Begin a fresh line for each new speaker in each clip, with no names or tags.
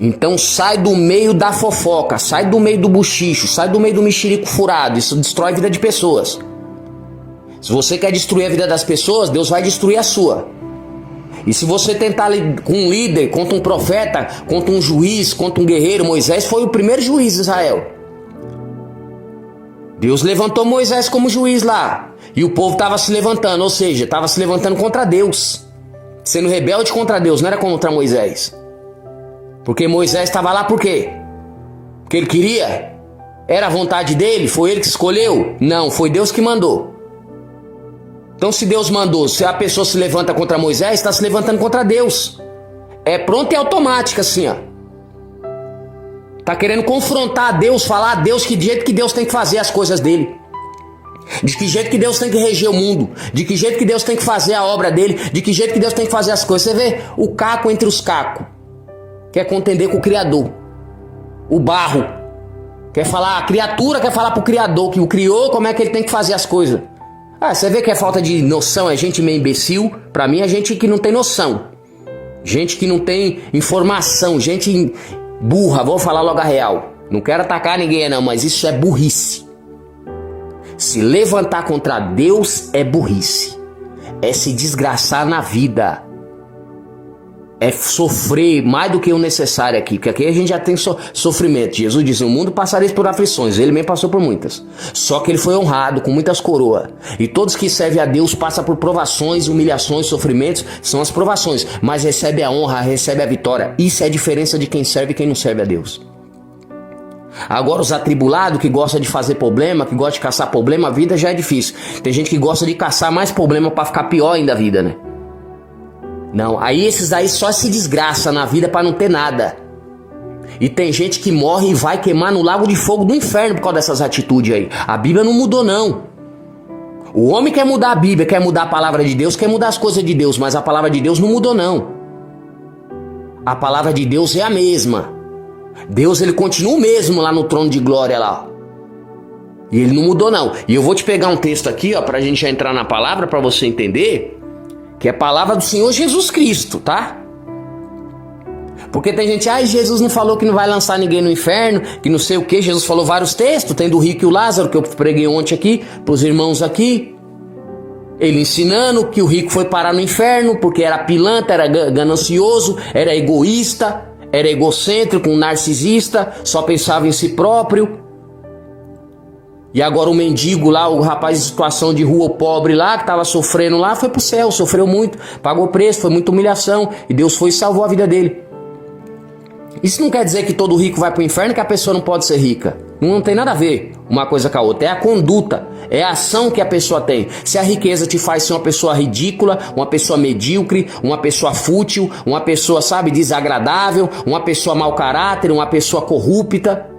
Então sai do meio da fofoca, sai do meio do buchicho, sai do meio do mexerico furado. Isso destrói a vida de pessoas. Se você quer destruir a vida das pessoas, Deus vai destruir a sua. E se você tentar com um líder, contra um profeta, contra um juiz, contra um guerreiro, Moisés foi o primeiro juiz de Israel. Deus levantou Moisés como juiz lá. E o povo estava se levantando, ou seja, estava se levantando contra Deus. Sendo rebelde contra Deus, não era contra Moisés. Porque Moisés estava lá por quê? Porque ele queria? Era a vontade dele? Foi ele que escolheu? Não, foi Deus que mandou. Então se Deus mandou, se a pessoa se levanta contra Moisés, está se levantando contra Deus. É pronto e automático assim, ó. Tá querendo confrontar Deus, falar a Deus que jeito que Deus tem que fazer as coisas dele. De que jeito que Deus tem que reger o mundo. De que jeito que Deus tem que fazer a obra dele. De que jeito que Deus tem que fazer as coisas. Você vê o caco entre os cacos. Quer contender com o Criador. O barro. Quer falar, a criatura quer falar pro Criador que o criou, como é que ele tem que fazer as coisas. Ah, você vê que é falta de noção, é gente meio imbecil. Pra mim é gente que não tem noção. Gente que não tem informação, gente burra, vou falar logo a real. Não quero atacar ninguém não, mas isso é burrice. Se levantar contra Deus é burrice. É se desgraçar na vida. É sofrer mais do que o necessário aqui. Porque aqui a gente já tem sofrimento. Jesus disse, o mundo passareis por aflições. Ele mesmo passou por muitas. Só que ele foi honrado com muitas coroas. E todos que servem a Deus passam por provações, humilhações, sofrimentos. São as provações. Mas recebe a honra, recebe a vitória. Isso é a diferença de quem serve e quem não serve a Deus. Agora os atribulados que gostam de fazer problema, que gostam de caçar problema, a vida já é difícil. Tem gente que gosta de caçar mais problema para ficar pior ainda a vida, né? Não, aí esses aí só se desgraça na vida para não ter nada. E tem gente que morre e vai queimar no lago de fogo do inferno por causa dessas atitudes aí. A Bíblia não mudou não. O homem quer mudar a Bíblia, quer mudar a palavra de Deus, quer mudar as coisas de Deus, mas a palavra de Deus não mudou não. A palavra de Deus é a mesma. Deus ele continua o mesmo lá no trono de glória lá. E ele não mudou não. E eu vou te pegar um texto aqui, ó, pra gente já entrar na palavra, pra você entender. Que é a palavra do Senhor Jesus Cristo, tá? Porque tem gente, Jesus não falou que não vai lançar ninguém no inferno, que não sei o que. Jesus falou vários textos, tem do rico e o Lázaro, que eu preguei ontem aqui, pros irmãos aqui. Ele ensinando que o rico foi parar no inferno, porque era pilantra, era ganancioso, era egoísta, era egocêntrico, um narcisista, só pensava em si próprio. E agora o mendigo lá, o rapaz em situação de rua, o pobre lá, que estava sofrendo lá, foi pro céu, sofreu muito, pagou preço, foi muita humilhação, e Deus foi e salvou a vida dele. Isso não quer dizer que todo rico vai pro inferno, que a pessoa não pode ser rica. Não tem nada a ver uma coisa com a outra, é a conduta, é a ação que a pessoa tem. Se a riqueza te faz ser uma pessoa ridícula, uma pessoa medíocre, uma pessoa fútil, uma pessoa, sabe, desagradável, uma pessoa mau caráter, uma pessoa corrupta,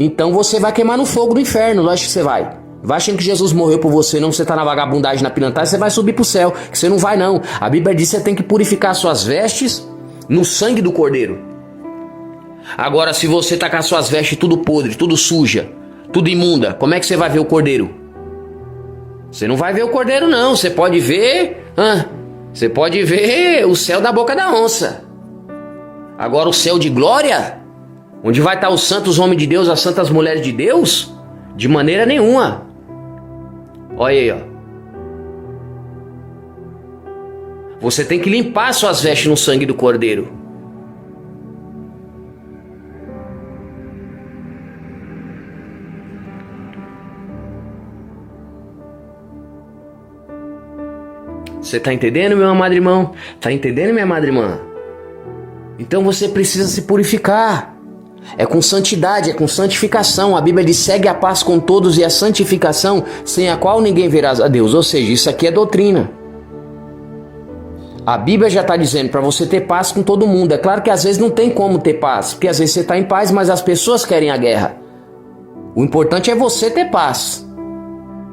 então você vai queimar no fogo do inferno, lógico que você vai. Vai achando que Jesus morreu por você, não, você tá na vagabundagem, na pilantagem, você vai subir pro céu, que você não vai não. A Bíblia diz que você tem que purificar suas vestes no sangue do Cordeiro. Agora se você tá com as suas vestes tudo podre, tudo suja, tudo imunda, como é que você vai ver o Cordeiro? Você não vai ver o Cordeiro não, você pode ver o céu da boca da onça. Agora o céu de glória, onde vai estar os santos homens de Deus, as santas mulheres de Deus? De maneira nenhuma. Olha aí, ó. Você tem que limpar suas vestes no sangue do Cordeiro. Você tá entendendo, meu amado irmão? Tá entendendo, minha amada irmã? Então você precisa se purificar. É com santidade, é com santificação. A Bíblia diz, segue a paz com todos e a santificação, sem a qual ninguém verá a Deus. Ou seja, isso aqui é doutrina. A Bíblia já está dizendo para você ter paz com todo mundo. É claro que às vezes não tem como ter paz, porque às vezes você está em paz, mas as pessoas querem a guerra. O importante é você ter paz.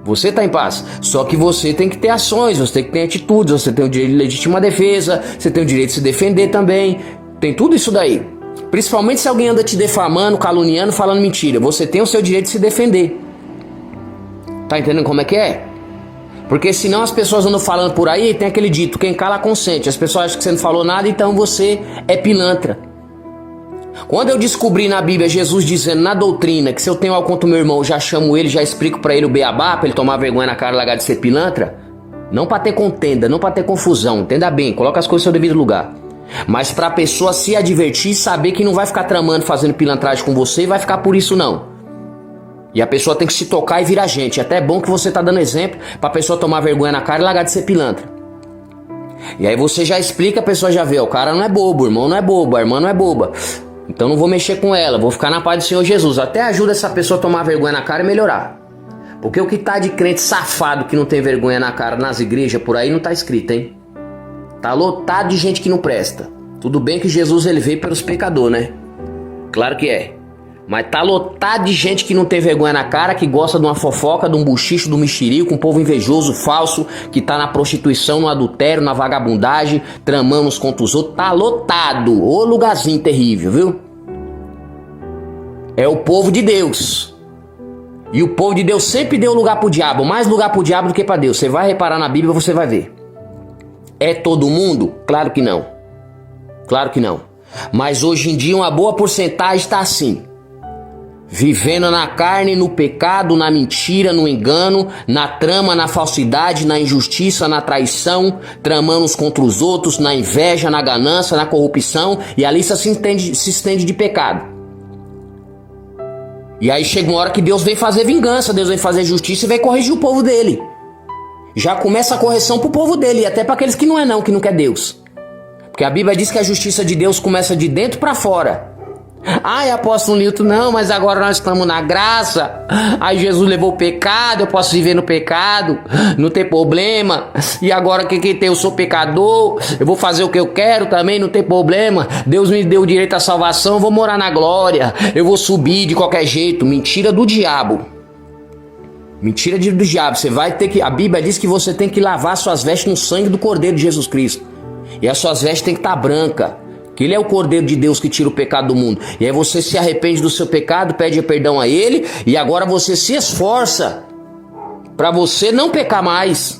Você está em paz. Só que você tem que ter ações, você tem que ter atitudes, você tem o direito de legítima defesa, você tem o direito de se defender também. Tem tudo isso daí. Principalmente se alguém anda te defamando, caluniando, falando mentira. Você tem o seu direito de se defender. Tá entendendo como é que é? Porque senão as pessoas andam falando por aí, tem aquele dito, quem cala consente. As pessoas acham que você não falou nada, então você é pilantra. Quando eu descobri na Bíblia Jesus dizendo na doutrina que se eu tenho algo contra o meu irmão, já chamo ele, já explico pra ele o beabá, pra ele tomar vergonha na cara e largar de ser pilantra, não pra ter contenda, não pra ter confusão, entenda bem, coloca as coisas no seu devido lugar. Mas pra pessoa se advertir e saber que não vai ficar tramando, fazendo pilantragem com você e vai ficar por isso não. E a pessoa tem que se tocar e virar gente. É até bom que você tá dando exemplo pra pessoa tomar vergonha na cara e largar de ser pilantra. E aí você já explica, a pessoa já vê, o cara não é bobo, o irmão não é bobo, a irmã não é boba. Então não vou mexer com ela, vou ficar na paz do Senhor Jesus. Até ajuda essa pessoa a tomar vergonha na cara e melhorar. Porque o que tá de crente safado que não tem vergonha na cara nas igrejas por aí não tá escrito, hein? Tá lotado de gente que não presta. Tudo bem que Jesus ele veio pelos pecadores, né? Claro que é. Mas tá lotado de gente que não tem vergonha na cara, que gosta de uma fofoca, de um buchicho, de um mexerico, um povo invejoso, falso, que tá na prostituição, no adultério, na vagabundagem, tramando uns contra os outros. Tá lotado. Ô lugarzinho terrível, viu? É o povo de Deus. E o povo de Deus sempre deu lugar pro diabo, mais lugar pro diabo do que pra Deus. Você vai reparar na Bíblia, você vai ver. É todo mundo? Claro que não. Claro que não. Mas hoje em dia uma boa porcentagem está assim. Vivendo na carne, no pecado, na mentira, no engano, na trama, na falsidade, na injustiça, na traição, tramando uns contra os outros, na inveja, na ganância, na corrupção, e a lista se estende de pecado. E aí chega uma hora que Deus vem fazer vingança, Deus vem fazer justiça e vem corrigir o povo dele. Já começa a correção pro povo dele, e até para aqueles que não quer Deus. Porque a Bíblia diz que a justiça de Deus começa de dentro para fora. Ai, apóstolo Nilton, não, mas agora nós estamos na graça. Aí Jesus levou o pecado, eu posso viver no pecado, não tem problema. E agora que tem, eu sou pecador, eu vou fazer o que eu quero também, não tem problema. Deus me deu o direito à salvação, eu vou morar na glória, eu vou subir de qualquer jeito. Mentira do diabo. Mentira do diabo. Você vai ter que, a Bíblia diz que você tem que lavar suas vestes no sangue do Cordeiro de Jesus Cristo. E as suas vestes tem que estar brancas. Que ele é o Cordeiro de Deus que tira o pecado do mundo. E aí você se arrepende do seu pecado, pede perdão a ele, e agora você se esforça para você não pecar mais.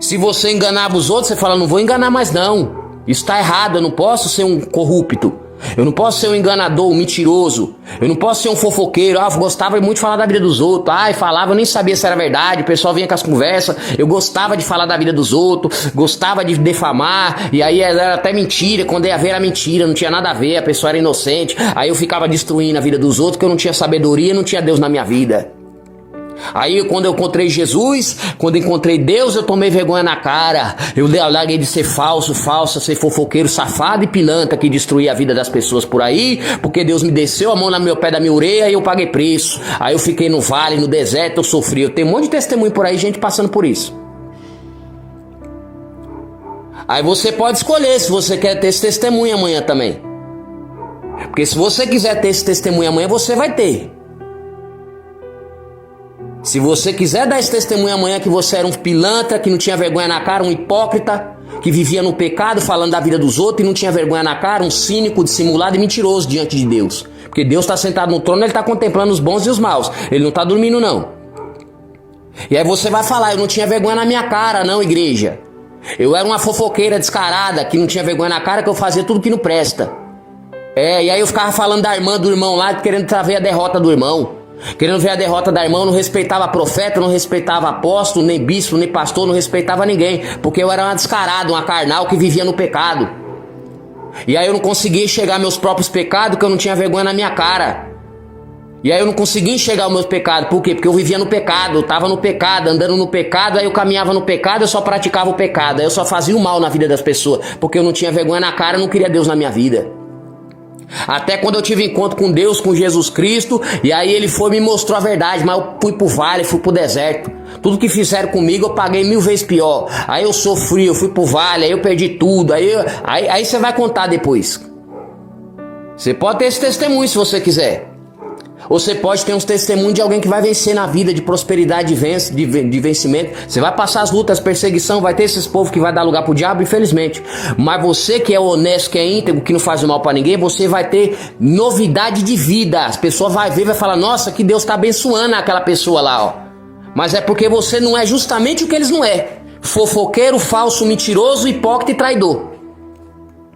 Se você enganava os outros, você fala, não vou enganar mais não. Isso está errado, eu não posso ser um corrupto. Eu não posso ser um enganador, um mentiroso. Eu não posso ser um fofoqueiro. Eu gostava muito de falar da vida dos outros. Falava, eu nem sabia se era verdade. O pessoal vinha com as conversas. Eu gostava de falar da vida dos outros. Gostava de defamar. E aí era até mentira. Quando ia ver era mentira. Não tinha nada a ver. A pessoa era inocente. Aí eu ficava destruindo a vida dos outros, porque eu não tinha sabedoria, não tinha Deus na minha vida. Aí quando eu encontrei Jesus, quando encontrei Deus, eu tomei vergonha na cara. Eu larguei de ser falsa, ser fofoqueiro, safado e pilantra que destruía a vida das pessoas por aí, porque Deus me desceu a mão no meu pé da minha orelha e eu paguei preço. Aí eu fiquei no vale, no deserto, eu sofri. Eu tenho um monte de testemunho por aí, gente passando por isso. Aí você pode escolher se você quer ter esse testemunho amanhã também. Porque se você quiser ter esse testemunho amanhã, você vai ter. Se você quiser dar esse testemunho amanhã que você era um pilantra, que não tinha vergonha na cara, um hipócrita, que vivia no pecado, falando da vida dos outros e não tinha vergonha na cara, um cínico, dissimulado e mentiroso diante de Deus. Porque Deus está sentado no trono, ele está contemplando os bons e os maus. Ele não está dormindo não. E aí você vai falar, eu não tinha vergonha na minha cara não, igreja. Eu era uma fofoqueira descarada, que não tinha vergonha na cara, que eu fazia tudo que não presta. E aí eu ficava falando da irmã do irmão lá, querendo ver a derrota do irmão. Querendo ver a derrota da irmã, não respeitava profeta, não respeitava apóstolo, nem bispo, nem pastor, não respeitava ninguém. Porque eu era uma descarada, uma carnal que vivia no pecado. E aí eu não conseguia enxergar meus próprios pecados, porque eu não tinha vergonha na minha cara. E aí eu não conseguia enxergar os meus pecados. Por quê? Porque eu vivia no pecado, eu estava no pecado, andando no pecado, aí eu caminhava no pecado, eu só praticava o pecado. Aí eu só fazia o mal na vida das pessoas, porque eu não tinha vergonha na cara, eu não queria Deus na minha vida. Até quando eu tive encontro com Deus, com Jesus Cristo, e aí ele foi e me mostrou a verdade, mas eu fui pro vale, fui pro deserto. Tudo que fizeram comigo eu paguei 1000 vezes pior. Aí eu sofri, eu fui pro vale, aí eu perdi tudo. Aí você vai contar depois. Você pode ter esse testemunho se você quiser. Ou você pode ter uns testemunhos de alguém que vai vencer na vida, de prosperidade, de vencimento. Você vai passar as lutas, perseguição, vai ter esses povos que vai dar lugar pro diabo, infelizmente. Mas você que é honesto, que é íntegro, que não faz mal pra ninguém, você vai ter novidade de vida. As pessoas vão ver e vai falar, nossa, que Deus tá abençoando aquela pessoa lá, ó. Mas é porque você não é justamente o que eles não é. Fofoqueiro, falso, mentiroso, hipócrita e traidor.